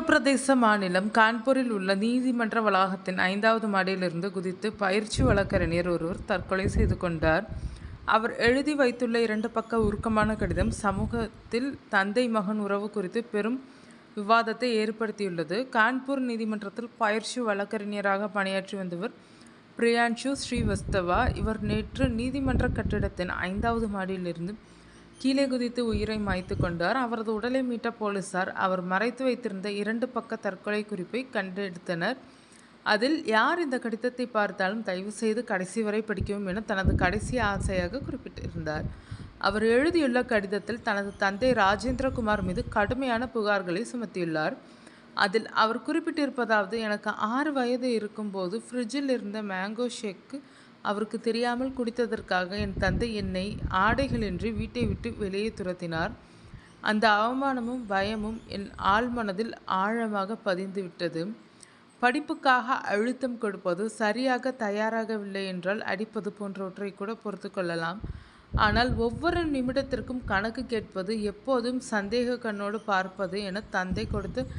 உத்தரப்பிரதேச மாநிலம் கான்பூரில் உள்ள நீதிமன்ற வளாகத்தின் 5வது மாடியிலிருந்து குதித்து பயிற்சி வழக்கறிஞர் ஒருவர் தற்கொலை செய்து கொண்டார். அவர் எழுதி வைத்துள்ள 2 பக்க உருக்கமான கடிதம் சமூகத்தில் தந்தை மகன் உறவு குறித்து பெரும் விவாதத்தை ஏற்படுத்தியுள்ளது. கான்பூர் நீதிமன்றத்தில் பயிற்சி வழக்கறிஞராக பணியாற்றி வந்தவர் பிரியான்ஷு ஸ்ரீவஸ்தவா. இவர் நேற்று நீதிமன்ற கட்டிடத்தின் 5வது மாடியிலிருந்து கீழே குதித்து உயிரை மாய்த்து கொண்டார். அவரது உடலை மீட்ட போலீசார் அவர் மறைத்து வைத்திருந்த 2 பக்க தற்கொலை குறிப்பை கண்டெடுத்தனர். அதில் யார் இந்த கடிதத்தை பார்த்தாலும் தயவு செய்து கடைசி வரை படிக்கவும் என தனது கடைசி ஆசையாக குறிப்பிட்டிருந்தார். அவர் எழுதியுள்ள கடிதத்தில் தனது தந்தை ராஜேந்திரகுமார் மீது கடுமையான புகார்களை சுமத்தியுள்ளார். அதில் அவர் குறிப்பிட்டிருப்பதாவது: எனக்கு 6 வயது இருக்கும்போது ஃப்ரிட்ஜில் இருந்த மேங்கோ ஷேக்கு அவருக்கு தெரியாமல் குடித்ததற்காக என் தந்தை என்னை ஆடைகளின்றி வீட்டை விட்டு வெளியே துரத்தினார். அந்த அவமானமும் பயமும் என் ஆழ்மனதில் ஆழமாக பதிந்து விட்டது. படிப்புக்காக அழுத்தம் கொடுப்பது, சரியாக தயாராகவில்லை என்றால் அடிப்பது போன்றவற்றை கூட பொறுத்து கொள்ளலாம். ஆனால் ஒவ்வொரு நிமிடத்திற்கும் கணக்கு கேட்பது, எப்போதும் சந்தேக கண்ணோடு பார்ப்பது என தந்தை கொடுத்த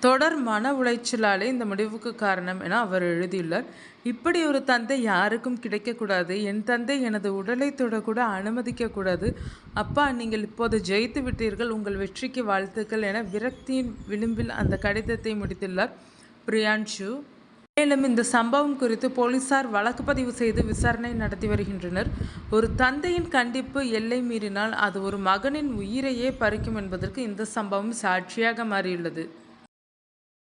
தொடர் மன உளைச்சலாலே இந்த முடிவுக்கு காரணம் என அவர் எழுதியுள்ளார். இப்படி ஒரு தந்தை யாருக்கும் கிடைக்கக்கூடாது. என் தந்தை எனது உடலை தொடக்கூட அனுமதிக்கக்கூடாது. அப்பா, நீங்கள் இப்போது ஜெயித்து விட்டீர்கள், உங்கள் வெற்றிக்கு வாழ்த்துக்கள் என விரக்தியின் விளிம்பில் அந்த கடிதத்தை முடித்துள்ளார் பிரியான்ஷு. மேலும் இந்த சம்பவம் குறித்து போலீசார் வழக்கு பதிவு செய்து விசாரணை நடத்தி வருகின்றனர். ஒரு தந்தையின் கண்டிப்பு எல்லை மீறினால் அது ஒரு மகனின் உயிரையே பறிக்கும் என்பதற்கு இந்த சம்பவம் சாட்சியாக மாறியுள்ளது.